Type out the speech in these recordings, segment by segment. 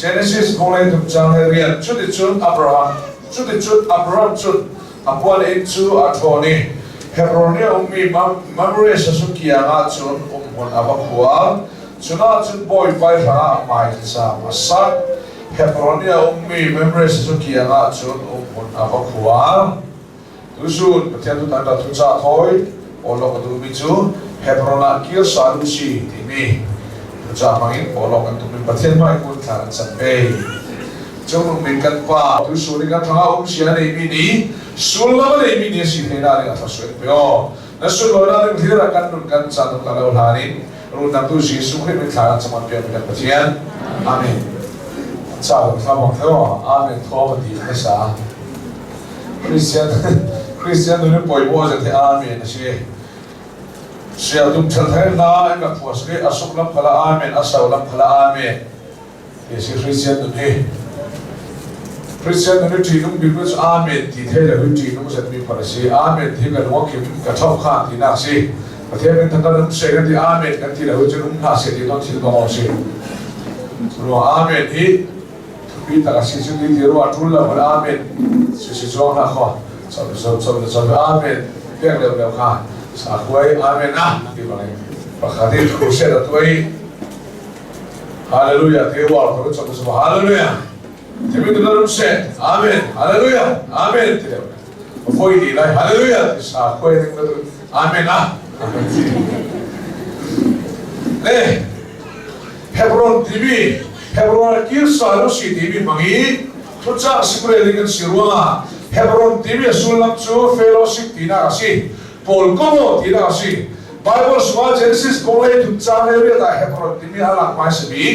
Genesis kung lai tum chang rian chuti chun Abraham chut apuan in chu athoni Hebronia ummi mamre sasukia nga chun umhon abakual chuna chun boy pai ha mai sa masak Hebronia ummi mamre sasukia nga chun umhon abakual tusun patiatu tanda tuca thoi olok atu bichu Hebrona kir salusi timi tuca mangin olok atu min patien mai kun tharan sampai chung min kan pa tusun kan thanga sia nei mini sulma le mini si thena le athaswe pyo na sulma le thira kan nun kan cha nu kala ulani ru na tu si su khri min tharan saman pyo min patien amen cha lo thamong tho amen tho di sa Christian nu poi bo ja the amen si sia dum chal thai na ka phos ke asuk lam khala amen asaw lam khala amen ye si Christian nu he Christian nu ti num because amen ti the la ti num sat mi par si amen thi ga no ki ka thau kha ti na si pathe men thang num se ga ti amen ka ti la hu chum na se ti don ti do si ro amen hi pi ta si chu ti ro atul la amen si jo na kho so amen pek le kha sa khoi amen na ti ba pa khadi khuse da toi hallelujah te wa ko so hallelujah Temi tu dalam set, amen, haleluya, amen. Tidak, apa ini lah, haleluya. Sa aku yang tu, amen ah. Eh, Hebron TV, Hebron kir selalu si TV mangi, tuca sipre dengan siruanga. Hebron TV sulam cu fellowship tidak kasih, polkomo tidak kasih. Bible semua Genesis kolai tuca lewi ada Hebron TV halak masih bi.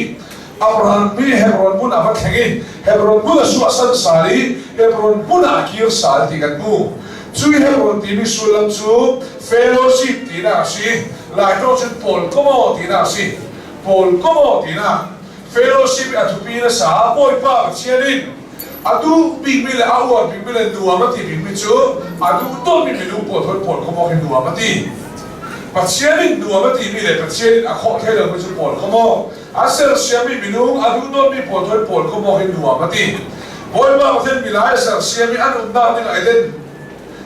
Abraham bi Hebron pun apa kengi Hebron pun suasan sari Hebron pun akhir sari tiga tu cui Hebron tibi sulam cu fellowship tina si laito cun pol komo tina si pol komo tina fellowship atu pina sa boy pa cianin adu bimile awal bimile dua mati bimile cu adu to bimile pol komo hin dua mati pacianin dua mati bimile pacianin akho thela cu pol komo asal siami minung adu don mi potoi pol ko mo hin dua mati boy ba othen milai asal siami an umna ding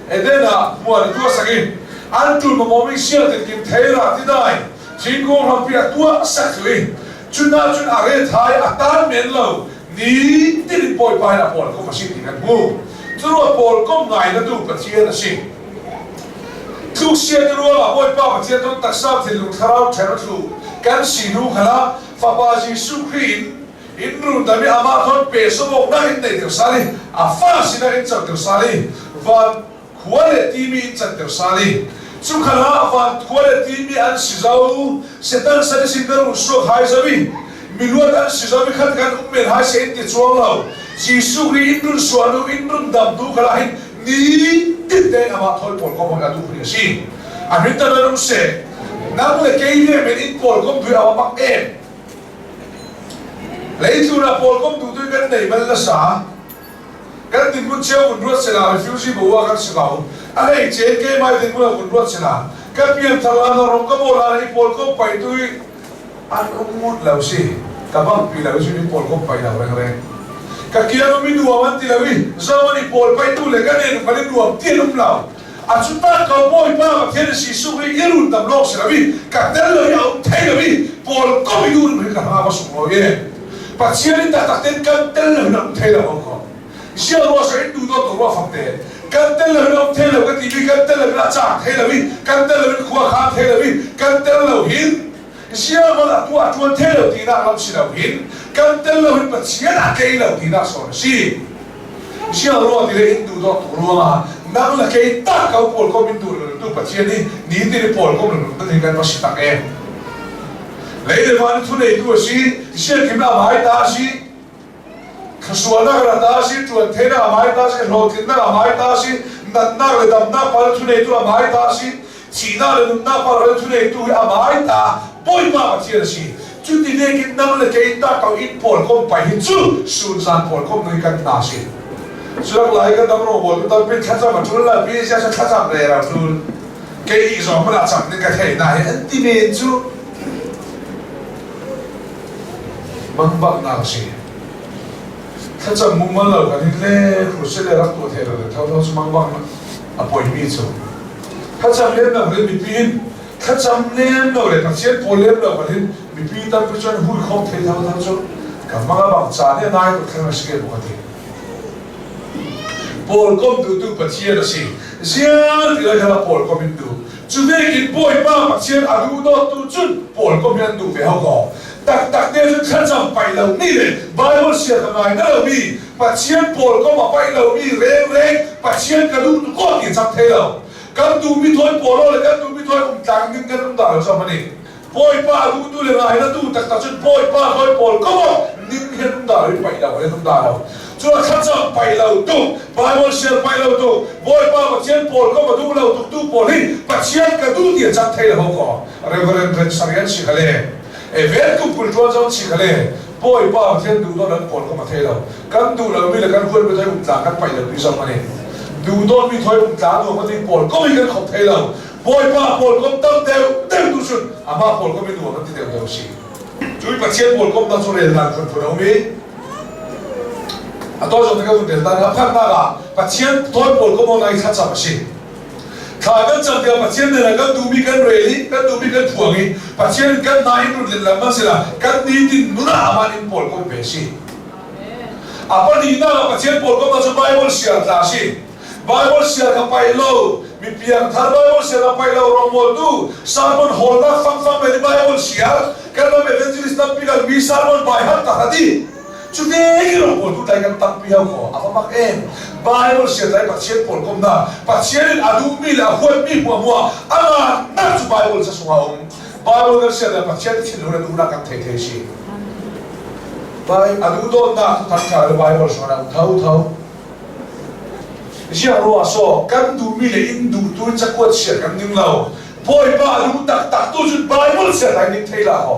eden a muar tu sakin an tu mo mi sia te kim thera ti dai jingo ham pia tua sakli chun are thai atan men lo ni ti boy pa na pol ko masin ti kan mu tu pol ko ngai na tu pathian na sing tu sia ni ro la boy pa pathian ton taksa thilu tharau thera tu kan sinu khala Papa Yesus Christ inru dami ama thon peso bok na hin nei sali afa sina in chak sali van quality mi chak sali chu khala van quality mi an sizau setan sari singar usro khai sabi miluat an sizabi khat kan ummel ha se ti chuang lo Yesus Christ inru swanu inru dam du khala hin ni ti te ama thol pol ko ma du pri si amit ta rum se na mu ke ile men in pol ko bu awa mak em lấy tu ra Paul cũng tụi tôi cái này mới là sao cái tình muốn treo muốn ruột sẽ là refugee bố các sự cầu anh ấy chế cái mai tình muốn ruột sẽ là cái biên thằng là nó rong cái bộ là đi Paul cũng phải tôi anh không muốn làm gì các bạn bị làm gì đi Paul cũng phải làm cái này cái kia nó mới đùa mà thì là vì sao mà đi Paul phải tu lấy cái này phải đi đùa tiền lắm nào anh chúng ta có mỗi ba mà thiên sĩ số cái yêu tầm lộc sẽ là vì cả tên lời ông thấy là vì Paul có bị yêu với cả hai mà sủng rồi Pacianin tak takten kan tel nak thela ko sia ro sa du do to ro fakte kan tel nak thela ka tv kan tel na cha thela bi kan tel na khwa kha thela bi kan tel lo hin sia ma la tu thela ti na lam si lo hin kan tel lo hin pacian a ke lo ti na so si sia ro ti le du do to ro ma na la ke ta ka pol ko min tu pacian ni ti pol ko no ti kan pa si ta ke lấy được vào thu này tu sĩ sẽ kiếm là mai ta sĩ khasuan là ta sĩ tuần thế là mai ta sĩ lột thịt là mai ta sĩ nặn na là đầm na vào thu này tu là mai ta sĩ chỉ na là đầm na vào thu này tu là mai ta bôi ma vào thiên sĩ chú đi đây cái năm là cái ta cầu ít pol không phải hết chú xuân san pol không người cần ta sĩ chú lại cái năm rồi bọn ta biết khát ra mà chú là biết sẽ khát ra này là chú cái ý rồi mà là chẳng nên cái thể này đi về chú bằng bằng nào gì ถ้าจะมุ่งมั่นเรากันเล่ครูเสด็จรับตัวเทเราเท่าสมังบังอภัยมีจูถ้าจำเล่นเราเล่นมีปีนถ้าจำเล่นเราเล่นพักเชียนโพเล่นเรากันเล่นมีปีนตั้งแต่จนหุ่นของเทเราทั้งจูกับมังบังจานเนี่ยนายตัวเทเราสเก็ตบุกทีโพลก็ดูดูพักเชียนสิเสียที่เราจะรับโพลก็มีดูจุดนี้กินป่วยป้าพักเชียนอาดูโดดดูจุดโพลก็มีอันดูไปเขาก่อตักเดียวจนข้าจำไปเรานี่เลยไบเบิลเสียทำไมนั่นเรามีปัจเจียนโพลก็มาไปเรามีเร่งปัจเจียนกระดูกก็กินสักเท่ากันดูมีถ้วยโพลเลยกันดูมีถ้วยต่างกันกันต่างเราสมัยนี้ป่วยป้าดูเลยไงแล้วดูตักจนป่วยป้าถ้วยโพลก็มานิ่งกันต่างไปเราเลยต่างเราจนข้าจำไปเราดูไบเบิลเสียไปเราดูป่วยป้าปัจเจียนโพลก็มาดูเราดูโพลนี่ปัจเจียนกระดูกกินสักเท่าเขาก็เรื่องสังเกตสิเขาเลยเวรกุปุลตัวเจ้าสิเขาเลยป่วยป้าเทียนดูโดนโพลก็มาเทเรากันดูเราไม่เลยกันควรไปทำต่างกันไปเราพิจารณาเนี่ยดูโดนมีถ้อยต่างเราก็ที่โพลก็มีกันขบเทเราป่วยป้าโพลก็ตั้งเต็มดูสุดอามาโพลก็ไม่ดูกันที่เดียวสิจุดปัจเจียนโพลก็ตั้งสุดเลยหลังคนคนเรามีตัวจงที่เขาดูเด่นต่างกันพักหน้าละปัจเจียนถ้อยโพลก็มองในขั้นสามสิถ้ากันจำเดียวปัจเจียนเนี่ยกันดูมีกันเรลี่กันดูมีกันถ่วงอีปัจเจียนกันนายนุ่นเล่นมาสิละกันดีดินนุ่นอามานินโพลก็เบสิอาปนีน่าปัจเจียนโพลก็มาจะไบเบิลเสียตาสิไบเบิลเสียกับไปโลมีเพียงถ้าไบเบิลเสียกับไปโลรอมดูซาร์มอนฮอลล์ฟังไปในไบเบิลเสียกันเราเป็นเอเวนเจลิสต์นับปีกันมีซาร์มอนไปฮัตตาดีจุดนี้เราพูดถึงกันตั้งปีเขาขออาฟังเองไบเบิลเสียใจปัจเจียนโพลก็มาปัจเจียนอาดูมีละหัวมีหัวอามานั่งจุไบเบิลจะสว่างไบเบิลเสียแต่ปัจเจียนที่เราดูนักกันเทสิไปอาดูโดนนะทุกท่านจะไบเบิลสวรรค์เท่าเสียรัวโซกันดูมีเลยอินดูตัวจะกวดเสียกันนึงเราป่วยป้าดูตักตัวจุดไบเบิลเสียแต่นี่เทละเขา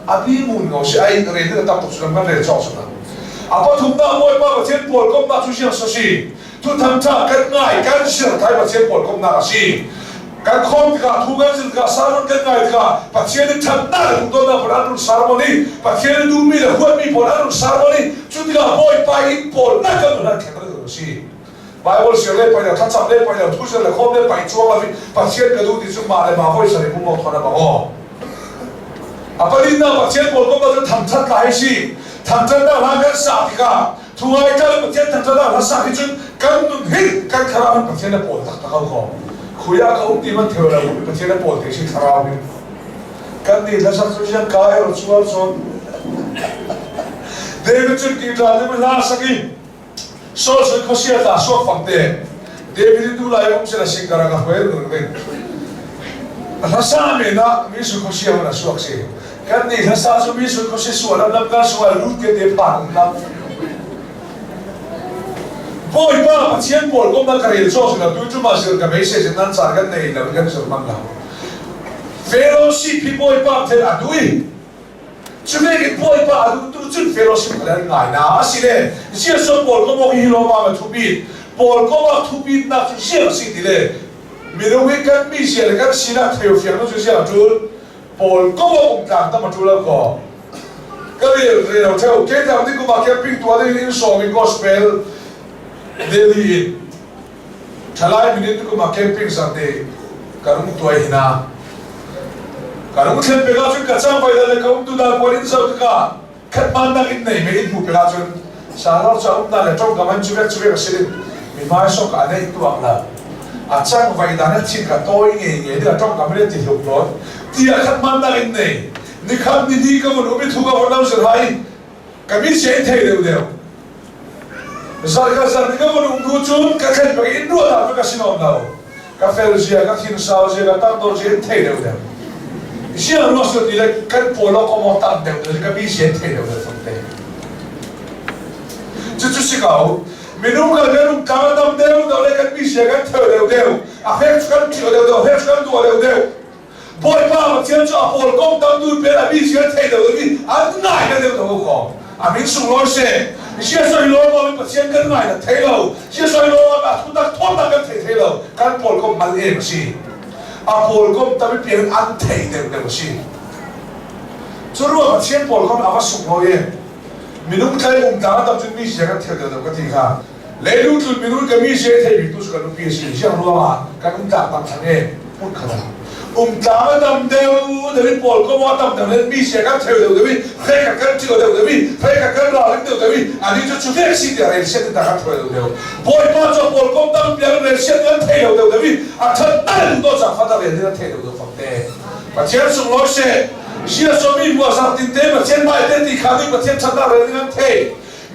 อาบีมุนเขาเสียไอ้เรื่องที่ตั้งตัวสุดมันเลยชอบสุดนะอาพอทุ่มหน้าป่วยป้าประเทศป่วยก็มาทุกอย่างสิทุกทำท่ากันง่ายกันเสียไทยประเทศป่วยก็มาสิการคอมกับทุกการสิ่งกับสารมันกันง่ายกับประเทศที่ทำได้ทุกตัวนะพลังรุ่นสารมันนี่ประเทศที่ดูมีแต่หัวมีพลังรุ่นสารมันนี่จุดที่เราป่วยไปอินป่วยนั่นก็นั่นแค่นั้นเลยสิไบเบิลเสียเลยไปแล้วถ้าจำเลยไปแล้วทุกสิ่งเลยคอมเลยไปช่วงวันนี้ประเทศกระดูกที่จุดมาเลยมาห้อยใส่พุ่งออกทอนมาอ๋ออาปรินนาประเทศป่วยก็มาจะทำทัดหลายสิทำทัดได้หลายกันสาธิกาทุกไอ้เจ้าประเทศทำทัดได้หลายสาธิจุดกันนุ่นหินกันคาราบประเทศป่วยตักเขาขอคุยกับเขาที่มันเทวดาประเทศป่วยที่สิคาราบกันนี่แล้วสักส่วนกายเราช่วยส่วนเดวิดจุดที่เราเนี่ยมันลาสักทีโซ่สุดเขาเสียตาสวกฝังเตะเดวิดดูไล่ผมเสียสิ่งกระไรกับเพื่อนหนึ่งเป็นภาษาเมนะมีสุดเขาเสียมันสวกสิกันนี่ภาษาสุดมีสุดเขาเสียส่วนแล้วก็ส่วนรูดเกเดปังนะป่วยป้าประเทศป่วยก็มาการเรียนโซ่สุดแล้วดูจุดมาสิ่งกับไม่เสียสิ่งนั้นสารกันในแล้วกันสุดมันแล้วเฟโลชิพี่ป่วยป้าเทระดุยจุดนี้ป่วยป้าดูจุดเฟโลชิอะไรง่ายนะสิเลยเสียส่วนป่วยก็บอกฮิโรมาทุบีป่วยก็มาทุบีนักเสียสิ่งที่เลยมีเรื่องกันมีเสียเลยกันสินะเที่ยวเฟียงนู้นเสียจุดป่วยก็มาองค์การตั้งมาจุดแล้วก็เรียนเราเที่ยวเกี่ยวกับที่กูมาแคมปิ้งตัวนี้นี่ส่งมีกอสเปลเดลีทลายมินิที่กูมาแคมปิ้งสักเดย์การมุ่งตัวหินาการมุ่งเทมเปก้าจุดกระชังไปเลยการมุ่งตัวดาวคนอินสักก้าขัดมันนักอินเนี่ยไม่อินผู้เปก้าจุดสารเราจะอุ้มนั่นเลยจ้องกับมันจุดจุดก็สิ่งมีไม้ส่งกันได้ตัวอะไรอาจารย์ไฟด้านนั้นชิงกับตัวเองเดี๋ยวจ้องกับมันได้ติดลบล้อที่ขัดมันนักอินเนี่ยนี่ขัดนี่ดีก็มันอุ้มถูกกับคนเราสุดท้ายก็มีเสียงเทเดียวMisalkan kita menunggu kakek bagi Indo lah, mereka sinau tahu. Kafe usia, kakek nusa usia, kakek tor usia, teh deh udah. Isia rumah sudah tidak kan pola komotan deh udah, kami isia teh deh udah sampai. Cucu sih kau, minum kalau kawan tam deh udah, oleh kami isia kan teh deh udah. Akhir kan teh deh udah, akhir kan dua deh udah. Boy pa, macam tu apol kom tam tu bela kami isia teh deh udah, anai deh udah kau. Amin sungguh sih. Sia soi lo mau pasien kan ngai na thelo sia soi lo ba thu tak thon tak kan thelo kan pol ko mal e si a pol ko ta bi pian an thei de si chu ro pasien pol ko awa su mo ye minung khai ta tam chun mi se ka thel de ka thi kha leilu tu minung ka mi se thei bi tu su ka nu pi si siang lo ma ka ta tam thang put khada ta tam deu de pol ko wa tam tam mi se ka thel de bi khai ka ti de bi khai ka ra le de bi ani chu chu ve si de re se ta ka thel de boy pa cho pol ko tam pi re se de thei de bi a than ta do sa fa da le de thei de fa te pa chen su lo se sia so mi mo sa tin te ma chen mai te ti khani ma chen chanda re ni te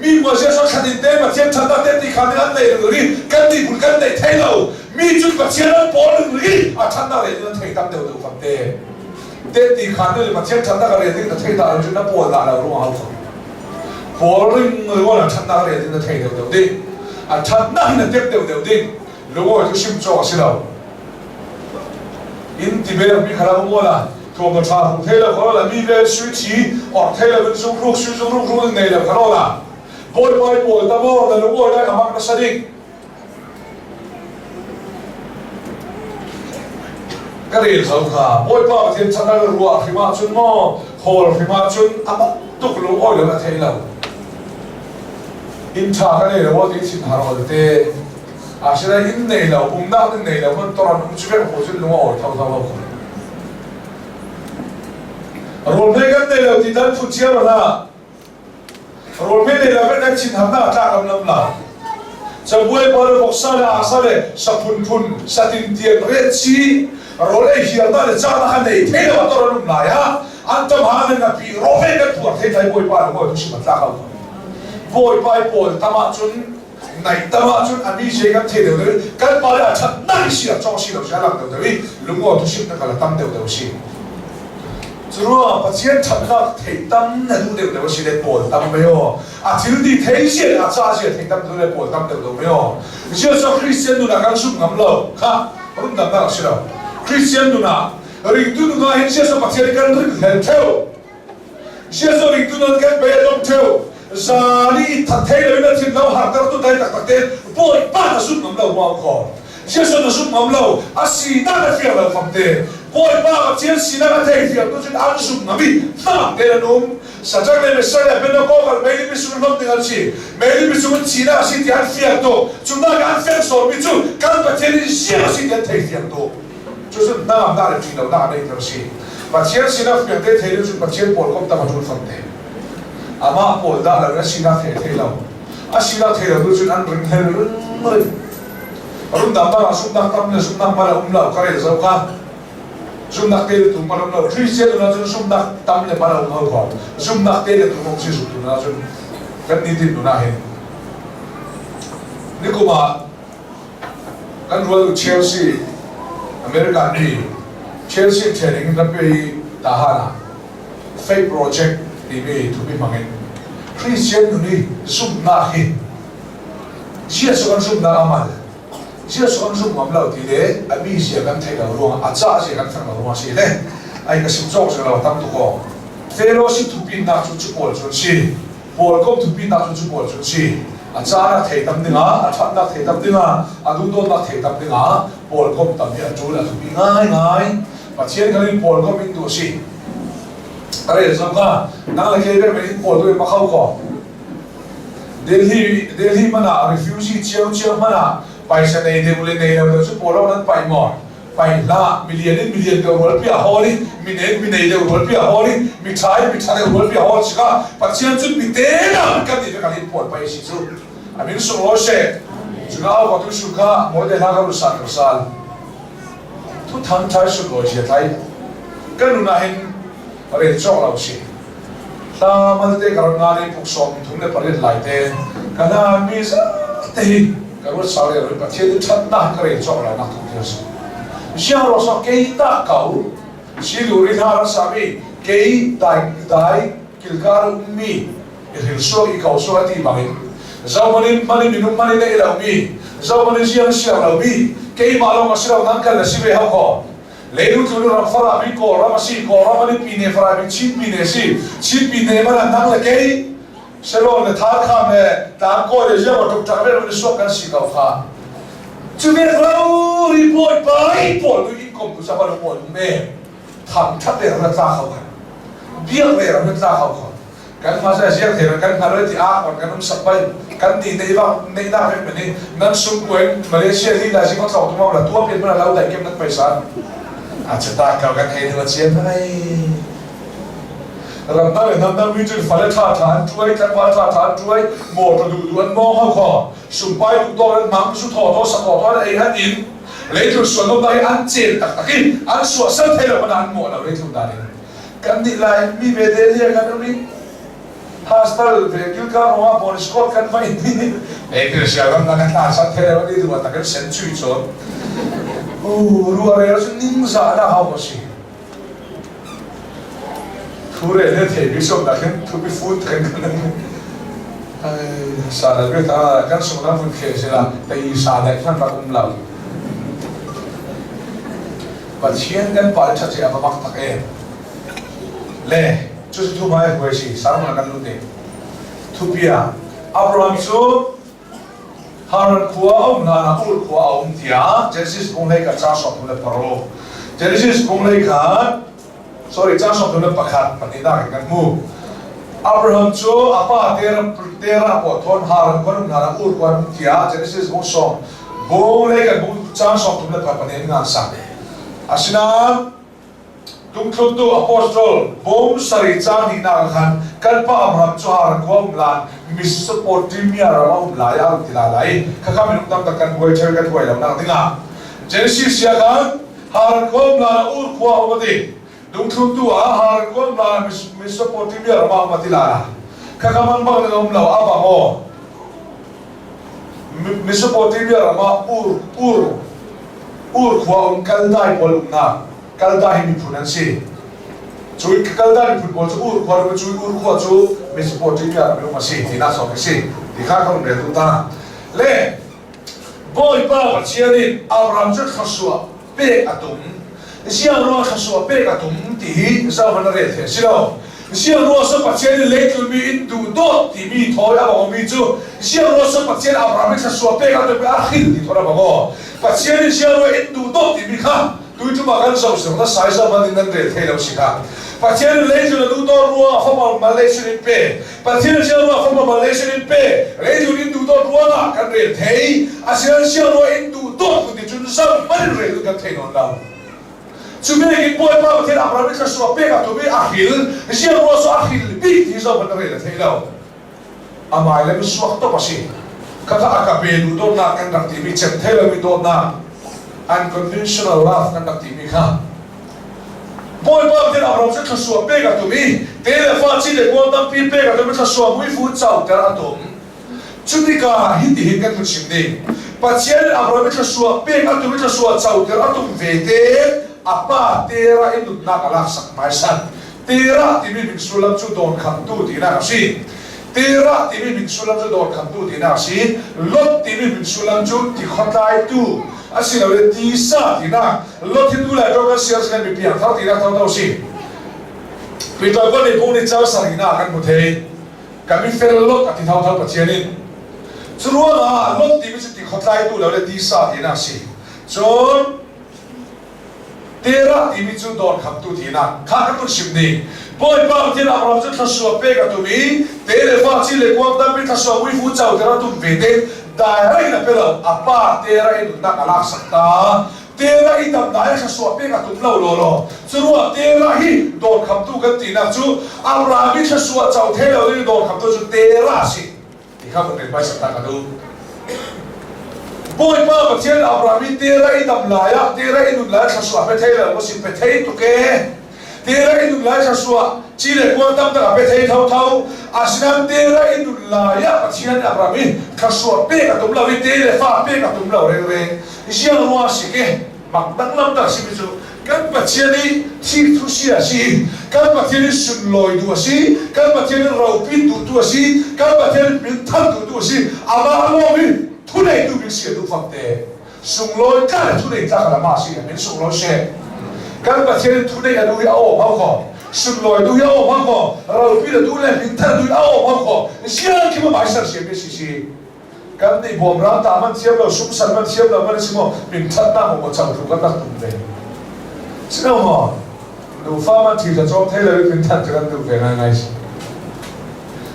mi mo sia so khani te ma chen chanda te ti khani an nei ri kan ti bul kan nei thei lo mi chu ma chen an pol ri a chanda re ni thei tam de de fa te ti khani ma chen chanda re ni ta thei da ju na pol da la ro ha ko pol ri ngo la chanda re ni thei de de a chanda ni te de de lo wo ju sim cho si lo in ti be mi khara mo laตัวมันชาของเทเลเขาละมีเวลสุชีออกเทเลเป็นสุรุกในเลยเขาละบอยบอยตะโมแต่ลูกบอยได้ทำมันกระสดิกก็เรียนเขาค่ะบอยป้าเทียนชนะรัวพิมาชุนโม่โฮลพิมาชุนอ่ะตุกลูกบอยเลยมาเทเลอินชากันเลยว่าที่สินหาเราเตะอาศัยอินในเราอุ้มน้ำในเรามันตอนนั้นช่วยหัวชุนลูกบอยเท่าเราคนโรลเมกันเนี่ยเราที่ดันฟุตเชียร์นะโรลเมเนี่ยเราเป็นนักชินทำหน้าตากำลังละจะบุยบอลบอกซาเลอาซาเลสับพุนสัตินเตียนเรชีโรลเฮียร์นั่นจะมาขันเนี่ยเทเลวัตถุรุ่นไหนฮะอันตมาเนี่ยนะพี่โรลเมกันตัวเทไทยบุยบอลบุยทุกสิ่งมันตากำลังบุยบอลตามาจุนในตามาจุนอันนี้เชื่อกันเทเดียวเลยกันบอลอาจจะนั่งเสียจ้องเสียเราจะหลังเดียวเลยลุงว่าทุกสิ่งนั่นก็ละตั้มเดียวสิรู้ว่าปัจจัยทำให้เทตั้มนั่นดูเดี๋ยวสิเด็กปวดตั้มไม่ยออาทิตย์ที่เทเสียอาจารย์เสียเทตั้มดูเด็กปวดตั้มเดี๋ยวไม่ยอเชื่อว่าคริสเตียนดูนักการสุขงำเราค่ะรุ่นตั้มนั่งสิเราคริสเตียนดูนะริงดูนะเห็นเชื่อว่าปัจจัยการริงเห็นเท่าเชื่อว่าริงดูนะการเบียดลงเท่าซาลีทัดเทเลยนะที่เราหาแต่ตัวใดตักเตะปวดป้าสุขงำเราว่าขอเชื่อว่าสุขงำเราอาศีน่าจะเฟี้ยวเราฟังเตะบอยป้ากับเชียร์สีน่าเที่ยวตัวจุดอันสุกนาบีฟ้าเดลนุ่มสัจจะเลยไม่ใช่เป็นนักโอกาสไม่ได้พิสูจน์ล้มหนึ่งอันสิไม่ได้พิสูจน์สีน่าสิที่อันเฟี้ยวตัวจุดนั้นอันเฟี้ยวสอบมิจูการปฏิริษีสิที่อันเที่ยวตัวจุดนั้นอันได้จริงแล้วได้ในตัวสิปฏิริษีน่าเฟี้ยวเที่ยวจุดปฏิริษีบอลก็ต้องมาจุดฟังเตะอามาบอลได้แล้วสีน่าเที่ยวอาสีน่าเที่ยวตัวจุดอันริงเฮลรุ่นรุ่นดำมาสุดนักทำเลยสุดนักมาแล้วเราใครจะสู้กันซุ่มนักเตะตัวมันเราคริสเตียนเราจนซุ่มนักทำเลยมาเราเขาก่อนซุ่มนักเตะตัวมันสิสุดตัวเราจนกันนิดตัวน่าเห็นนี่ก็มากันรู้ว่าเชลซีอเมริกันนี่เชลซีเทรนนิ่งนั่นเป็นทหารเฟกโปรเจกต์ที่มีทุกปีมังเงินคริสเตียนนี่ซุ่มนักเห็นเชื่อส่วนซุ่มนักอามันเชื่อส่วนสุ่มของเราทีเดียอมีเสียกันเทเราลงอาจจะเสียกันทั้งเราลงสิเลยไอ้ก็สิ่งที่เราทำทุกคนเฟโลสิทุบินนักจุดบอลจุดสิบอลก็ทุบินนักจุดบอลจุดสิอาจารย์เทตั้มดึงอาจารย์นักเทตั้มดึงอาดูโดนนักเทตั้มดึงบอลก็ตั้มเนี่ยจูละทุบินง่ายปัจจัยกันบอลก็มินดูสิอะไรสักอย่างนั่งเลยแค่เป็นบอลด้วยมาเข้าก่อนเดลีมันอะรีฟิวซี่เชียวมันอะไปเสนอเดบุลเนย์เราจะพูดเรานั้นไปหมดไปละมิลเลียนเดียวหัวพี่ฮอลลี่มิเนย์เดียวหัวพี่ฮอลลี่มิชายเดียวหัวพี่ฮอลล์สิครับปัจจัยจุดมิเตนะกันที่จะการพูดไปสิจุดอามินสุโรเช่จุดเอาวัตถุสุขาโมเดลนักรุษารุษาทุกทางใช้สุโรเช่ไทยกันนู่นเห็นเรื่องจอกเราสิถ้ามันเด็กการงานพวกสมทุนเนี่ยผลิตหลายเดือนกันน่ะมีสักทีก็รู้สาวเลยประเทศที่ชัดนักเรียนจบแล้วนักท่องเที่ยวสิเชื่อเราสักเกย์ตาเก่าสิลูริธาราสามีเกย์ได้กิลการุมีหิลโซอีเขาสวัสดีบางทีเจ้ามันมินุมันเนี่ยเรามีเจ้ามันเสียงเรามีเกย์มาลงมาสิเรานั่งกันแล้วสิเบลเขาเลยรู้ตัวเราฟาราบิโกรามาสิโกรามันปีเนฟาราบิชิปปีเนสิชิปปีเนมันนั่งเลยเกย์เชลล์เนี่ยท้าข้ามเนี่ยตามก็จะเยอะกว่าทุกจังหวัดมันสวกันสิเขาค่ะจุดนี้เรารีบอยไปปวดด้วยอินคอมกุศลปวดเมื่อทำชัดเลยเราจะเขาค่ะเบี้ยเลยเราจะเขาค่ะ kan ma sa siang thera kan khaloi ti a kon kan sapai kan ti nei ba nei na he mani nan sum koen Malaysia ni da sing thau tu ma la tua pin ma lau dai kem nak paisa a chata ka kan he ni chian ai ram na le nam na mi chu fa le tha tha chuai kan wa tha tha chuai mo to du an mo ha kho sum pai du to an mang su tho to sa to ai han in le tu suan lo dai an chen tak takin an su sa thela ma an mo la le tu da ni kan ni lai mi ve de lia kan ni hostel về kêu cao hoa bọn Scott kan phải đi, ấy cái sự làm năng ta sát thế là đi được, ta cái sen chui cho, rồi là chúng ninh giả đã học gì, thu rồi nên thế bây giờ là cái thu bị phun cái này, sao là cái ta cái số năm phun khe sẽ là tại sao lại phân ra lâu, và chiến cái bảo chất sẽ mà mắc tắc em, lẽ就是图买回去，啥么干路的，图比啊，阿布拉米说，哈人库阿翁那乌库阿翁提啊，这是公来个扎索图的巴罗，这是公来看，sorry 扎索图的巴卡，本地那个干木，阿布拉米说阿爸tera po thon ha人关那乌库阿翁提啊，这是公说，公来个公扎索图的巴本地那啥，阿是那。tung thut tu apostol bom sari chang ni na khan kan pa Abraham chuar ko lan mis support timia rama la ya tila lai kha kha min tam tak kan goi thel kan goi lam na tinga Genesis ya kan har ko la ur ko awadi tung thut tu a har ko la mis support timia rama ma tila kha kha man bang ngom lo aba mo mis support timia rama ur ko on kal dai pol na kalda hi mi phunan si chui kalda ni football chu ur khwar chu ur khwa chu Mesopotamia mi ma si tina so ke si ti kha khom le tu ta le boy pa chianin Abraham chu khasua pe atum siang ro khasua pe atum ti hi sa man re the si lo siang ro sa pa chianin le tu mi in du do ti mi thoi aba mi chu siang ro sa pa chian Abraham khasua pe atum pe akhil ti thora ba go pa chianin siang ro in du do ti mi kha tôi chú mà gan sầu sầu nó sai sao mà nên để thay đổi gì cả, phát triển lấy cho nó đủ to rùa không mà Malaysia đi bể, phát triển siêu rùa không mà Malaysia đi bể, lấy cho nó đủ to rùa là cái để thay, ASEAN siêu rùa in đủ to của thì chúng sao mà để được cái thay nó đâu, chúng mình cái bôi bao thì làm ra cái số bể cả tụi mình akhir, siêu rùa số akhir bị thì sao mà để thay đâu, amai là mình suy to basi, các cái bể đủ to là cái đặc điểm bị chém thay là bị to na. Unconditional love kan nak timi kha boy ba tin Abraham se khasua pe ga tumi te le fa chi le ko tam pi pe ga tumi khasua mui fu chau ter atom chutika hi ti kan mu sim de pachian Abraham khasua pe ga tumi khasua chau ter atom ve te apa tera in na kala sak mai san tera timi bin sulam chu don kham tu ti na si tera timi bin sulam chu don kham tu ti na si lot timi bin sulam chu ti khotai tu asi lo le ti sa ti na lo ti tu la ro ka sia sa mi pian thau ti na thau thau si pi to ko le ko ni chau sa ri na kan mu the ka mi fel lo ka ti thau thau pa chianin chruwa na lo ti mi ti khotlai tu lo le ti sa ti na si chon tera ti mi chu don kham tu ti na kha ka tu sim ni boy ba ti na ro chu thasua pe ka tu mi te le fa chi le ko ta mi thasua wi fu chau te ra tu ve te dai na pelo apa tera in na kala sakta tera i dam dai kha so pe ka tum lo lo lo churua tera hi don kham tu kan ti na chu Abraham kha so chau the lo ni don kham tu chu tera si ti kha ko pe bai sakta ka du boy pa ba chen Abraham tera i dam la ya tera i nu la kha so pe the lo si pe the tu ke tera i nu la kha so chi le ko tam ta pe the thau thau asinam tera i nu la ya chian Abraham kha so pe ka tum la vi te le fa pe ka tum la re re siang wa si ke mak dak lam ta si bi chu kan pa chian ni thi thu sia si kan pa chian ni sun loi du si kan pa chian ni rau pin du tu si kan pa chian ni pin thang du si ama lo mi thu nei du bi si du fak te sung loi ka thu nei ta ka ma si min sung loi se kan pa chian ni thu nei adu ya o ma ko sung loi du ya o ma ko rau pin du le pin thang du ya o ma ko siang ki ma mai sar si bi si kan ni bom ram ta man chiam lo sum san man chiam lo man simo min that na mo chang thu ka tak tum le sino mo du fa man thi cha chom thei lo min that kan du ve ngai ngai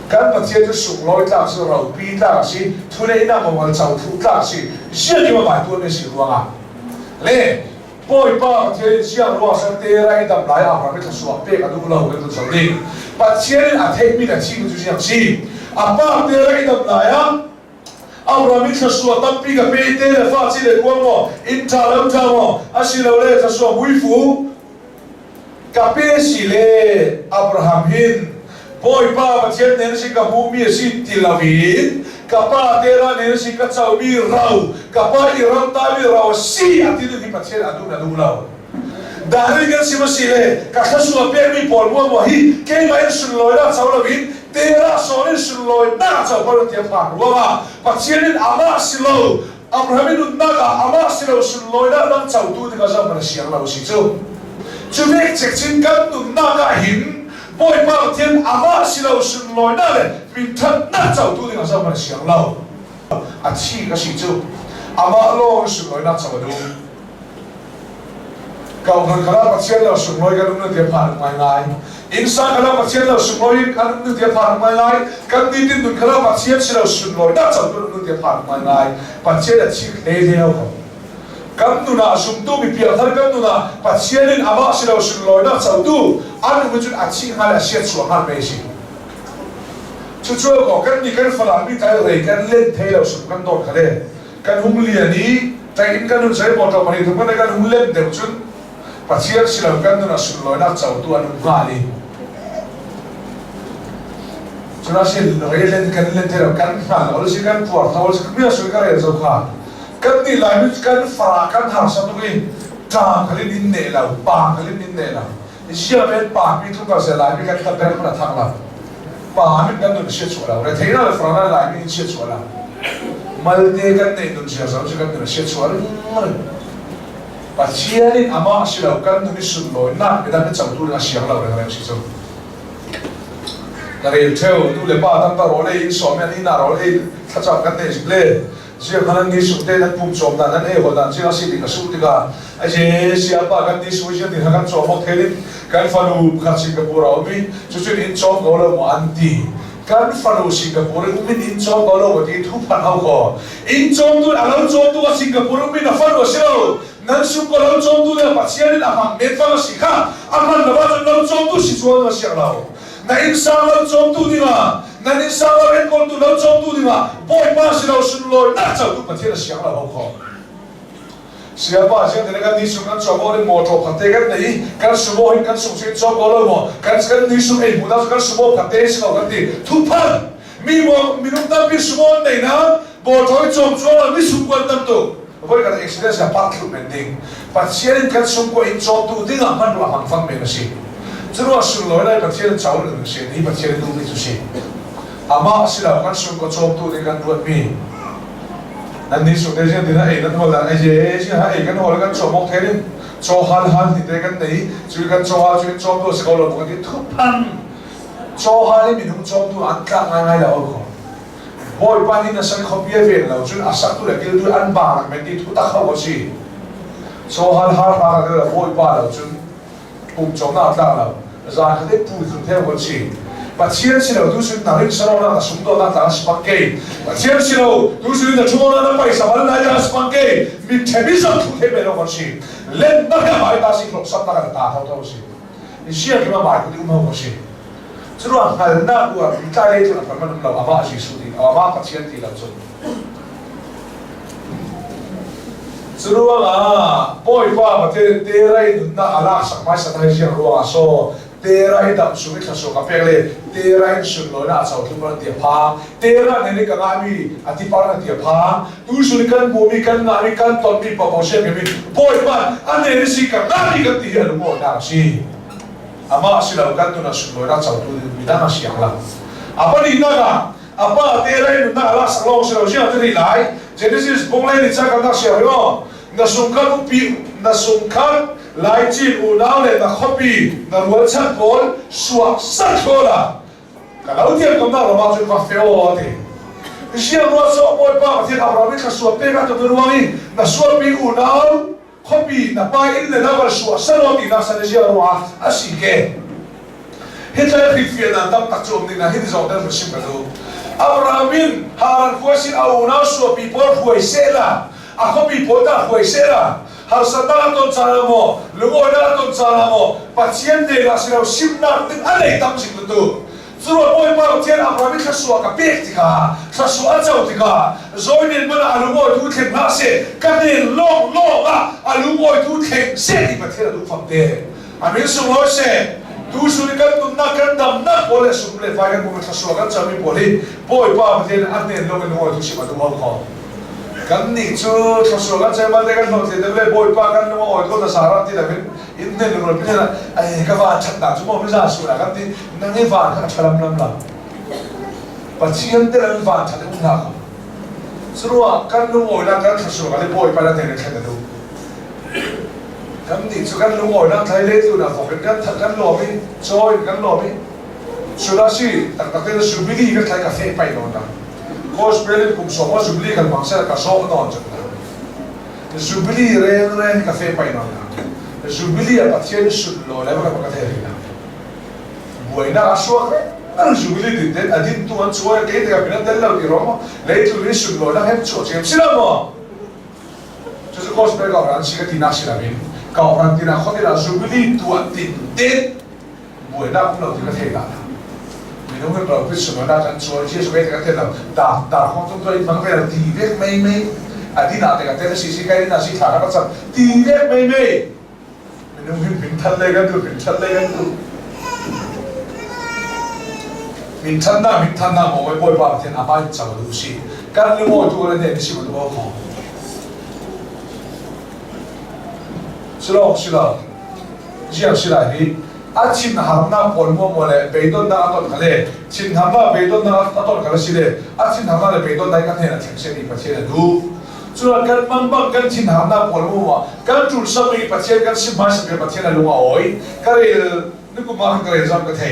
kan pathian chu sung loi tlak si ro pi tlak si thunei na mawal chau thu tlak si sia ki ma bai tu me si ruanga le poi pa pathian sia ro sa te rai dam lai a ha me tha suak pe ka du lo ke tu so ni pathian a thei mi na chi chu siang si a pa te rai dam lai a Abraham tha suak tam pi ka pe te le fa chi le kuang mo in tha mo a si lo le tha suak hui fu ka pe si le Abraham hin boy pa pathian nen si ka mu mi si tilavin ka pa tera nen si ka chau mi rau ka pa I rau ta mi rau si ati ni pathian adu na du lau dari gan si ma si le ka khasu pe mi pol mo hi ke mai sun loi ra chau la vin tera so ni sun loi na chau pa ti pa ro ma pathian ni ama si lo Abraham ni na ka ama si lo sun loi na dang chau tu ti ka sa ma siang lo si chu mek chek chin kan tu na ka hin boy pa thiên ama si lo sun loi na le min that na chau tu ding sa ma siang lo a chi ka si chu ama lo sun loi na chau du kau kan kala pathian lo sun loi ka lu na te pha mai ngai insan kala pathian lo sun loi ka lu te pha mai ngai kan ti tin dun kala pathian si lo sun loi na chau tu lu te pha mai ngai pathian a chi le le ho kan tu na sum tu bi pia thar kan tu na pathian in ama si lo sun loi na chau tu anu mu chu a chi ha la sia chu ha me si chu chu ko kan ni kan fala mi tai re kan len thei lo sun kan dor khale kan hum li ani tai in kan sai mo to mani tu kan kan hum len de chun pathian si lo kan tu na sun loi na chau tu anu ga ni chu na si re len kan len thei lo kan fa lo si kan puar thawal si mi su ka re zo kha kan ni lai mi kan fa kan har sa tu ki ta khali din ne la pa khali din ne la sia ben pa mi tu ka se lai mi kan ta ber na thang la pa mi kan nu se chu la re thei na fra na lai mi se chu la mal de kan ne nu sia sa kan nu se chu la pa sia ni ama si la kan nu ni sun loi na ke da me chau tu na siang la re si chu la re theu tu le pa tam ta ro le in so me ni na ro le tha cha kan ne si le sia kan ni su te na pum chom da na e ho da chi na si ti ka su ti ka a je sia pa kan ni su sia ti kan chom mo the kan falu kha Singapore au mi chu chu in chom go lo mo an ti kan falu Singapore u min in chom go lo ti thu phan hau ko in chom tu a lo chom tu Singapore u min na falu sio nan su ko lo chom tu le pa sia ni na ma me fa si kha a man na ba lo chom tu si chuan na sia lao na in sa lo chom tu di ma na in sa lo en ko tu lo chom tu di ma boy pa si lo sun lo na chau tu pa thi na sia la ho ko sia pa sia de kan ni su kan cho bo le mo to pha te kan nei kan su bo hin kan su se cho bo lo mo kan ni su ei bu da kan su bo pha te si lo kan ti thu phan mi mo mi nu ta pi su bo nei na bo thoi chom cho la mi su quan tam tu voi kan experience a part lu mending pa sia rin kan su ko in cho tu ding a man wa hang fang me na si chua su lo lai pa sia chau le si ni pa sia du mi tu si ama si la kan su ko chom tu de kan ruat mi nan ni su de sia dina ei na thol da ai je sia ha ei kan hol kan chom mok the ni cho hal hal ni de kan nei chu kan cho ha chu chom tu se ko lo ko ti thu pan cho hal ni mi nu chom tu an ka ngai la o boy pa ni na san khopia ve la chu a sa tu la kil tu an ba me ti thu ta kha ko si cho hal har pa ka la boy pa la chu pum chom na ta la za ka de pu thu the ko si pathian si lo tu su na ring sa na na sum do na ta spak ke pathian si lo tu su na chumo na pai sa bal na ja spak ke mi themi sa thu the me lo ko si len na ka mai ta si lo sa ta ka ta tho tho si ni sia ki ma ba ku ma ko si chua hal na ku a mi ta le chu na ma lo ama si su di ama pathian ti la chu chua a boy pa pathian te rai na ala sa mai sa ta sia ro a so tera hi dam su mi khaso ka pekle tera in sun lo na chau thu ma ti pha tera ne ni ka nga mi ati par na ti pha tu su ni kan bo mi kan na mi kan ton mi pa bo se mi boy pa an ne si ka na ni ka ti hel mo na si ama si la kan tu na sun lo na chau thu mi da na si ala apa ni na ga apa tera in na ala sa lo se lo ja ti lai Genesis bong lai ni cha ka na si ro na sun kan pi na sun kan lai chi u nao le na khopi na rual chat bol suak sat bola ka lau tiam kom na ma chu ka feo ati sia ro so boy pa ti ka ra mi ka suak pe ka to ruangi na suak pi u nao khopi na pa in le na ba suak sa ro ti na sa sia ro a si ke Hitler rifia na tam tak chom ding na hin zong dan sim ka do Abrahamin haran kuasin au na so people huai sela a ko people ta huai sela har sadala ton charamo lungo na ton charamo patien de la sira simna tin anei tam sing do Zuro boy pa tian Abrahamin ka suwa ka pek tika sa suwa chau tika zoinin mana alumo tu theng na se ka ne long alumo tu theng se ni pathera du pham de amin su lo se tu su ni kan tum na kan dam na pole su le fa kan ko sa suwa kan chami pole boy pa tian an ne lo kan mo tu si ma du mo ko kan ni chu sa suwa kan chai ma de kan no te de le boy pa kan mo oi ko da sara ti da bin in ne lo bin na ai ka va chat da chu mo mi sa su la kan ti na nge va ka chalam lam la pathian de ran va chat de na ko suwa kan no oi la kan sa suwa ka le boy pa la te ne kha da du kan ni chu kan no oi la thai le tu na ko kan lo mi choi kan lo mi su la si tak tak de su bi li ka thai ka fe pai no na Kos pelin kum so mo subli kan bangsa ka so no chak na subli re ka fe pai no na subli a patien su lo le ka ka the ri na buena aswa ka subli din den adin tu an chua ke te ka pinan del lo di romo le tu ri su lo na hem cho chem sila mo chu kos pel ka ran si ka tina sila min ka ran tina khodi la subli tu an tin den buena ko lo di ka the na Mình không biết biết sự nói rằng chúa Giêsu cái cái là đã không trong tôi bằng cái là tì vết mây đi nào thì cái tên là xí cái là xí thả nó xong tì vết mây mình không biết mình thân lên cái mình thân na một cái bôi vào thì apa chẳng được gì cái này mọi thứ là để xí một cái khó xin lỗi riêng xin lại đi 아침 하나 볼모모래 베이돈 나가던 갈래 진 하나 베이돈 나가던 갈래시래 아침 하나를 베이돈 나가 해나 택시니 받치네 누 주로 간 망방 간진 하나 볼모모 간줄 섬이 받치 간 심마스 베 받치나 루가 오이 가레 누구 막 그래 좀 같아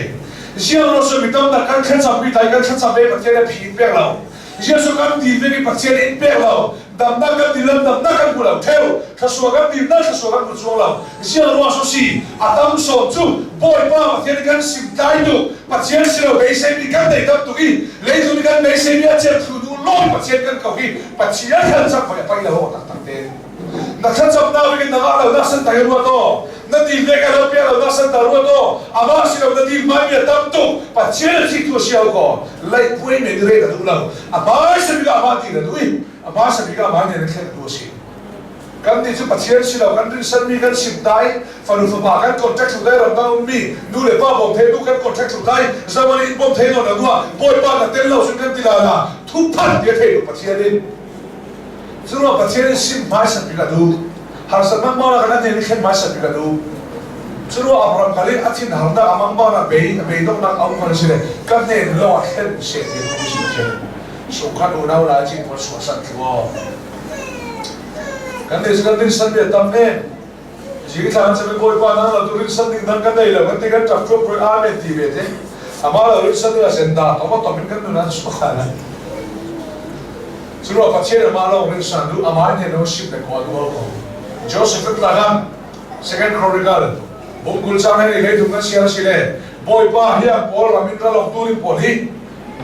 시험으로서 믿던다 간 큰삼비 다이간 큰삼비 받치네 피백라오 예수 간 디베기 받치네 인백라오 damdakan dilam damdakan pulau theo khasuagan dimna khasuagan pulau sia ro asosi atam so chu boy pa pathian kan sim dai du pathian silo be se bi kan dei tam tu gi le du kan be se bi a che thu du lo pathian kan ko gi pathian kan sa pa pa la ho tak tak te na khan chap na wi na ga la san tai ro to na di le ka lo pia la san ta ro to ama silo na di mai ya tam tu pathian chi tu sia ko lai pui me dire ka du la ama se bi ga ma ti la du Apa sabiga mana yang kita dosi? Kan itu pasien sila kan itu seni kan simtai, falu fabakan kontrak sudah orang ummi, dulu apa bom teh kan kontrak sudah, zaman ini bom teh orang dua, boy pada telau sudah tilala, tupan dia teh pasien ini, semua pasien simpai sabiga tu, harus memang mana kan ini kan masa sabiga tu, semua orang kali atin harda amang mana beidong nak awak kan sila, kan ini lawan kan seni tu Sukan unau lagi bersuasana tua. Kan din sandi tamne. Jika tangan sampai boy panang la turin sandi dan kan dai la kan tiga traffic per amen tibe te. Amala turin sandi la senda. Apa tomin kan nunan sukana. Suruh pasien amala urin sandu amain he no ship de ko ko. Joseph Lagan second chronicle. Bungkul sampai ni le tungan siar sile. Boy pa hiang Paul Ramindra long turin poli.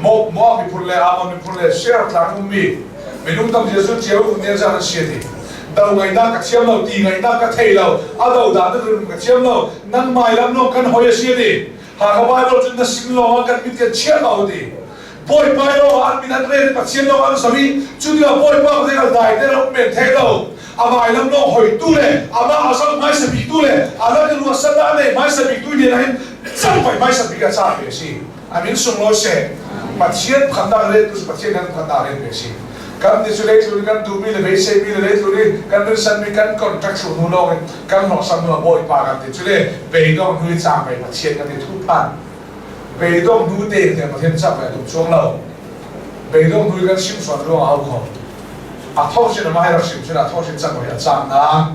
Mo mi pulle ama mi pulle share tlang mi minung tam jesu chiao ne jana sieti dau ngai na ka chiam lo ti ngai na ka thei lo adau da na rum ka chiam lo nang mai lam no kan hoya sieti ha ka ba lo chun na sim lo kan mit ka chiam lo di boy pai lo an min an re pa chiam lo an sami chu dia boy pa de ka dai de ro men thei lo ama lam no hoi tu le ama asal mai sa bi tu le ala ke lu asal da le mai sa bi tu de na sam pai mai sa bi ka cha pe si amin sung lo se Pasien khanda le tu pasien kan khanda le besi kan ni sule tu kan tu mi le besi mi le tu ni kan ni san mi kan contract su nu lo kan no sam no boy pa kan ti sule be dong hui cha be pasien kan ti tu pan be dong nu te te pasien cha be tu chong lo be dong hui kan sim suan lo au kho a thau sin ma ha sim sin a thau sin cha ko ya cha na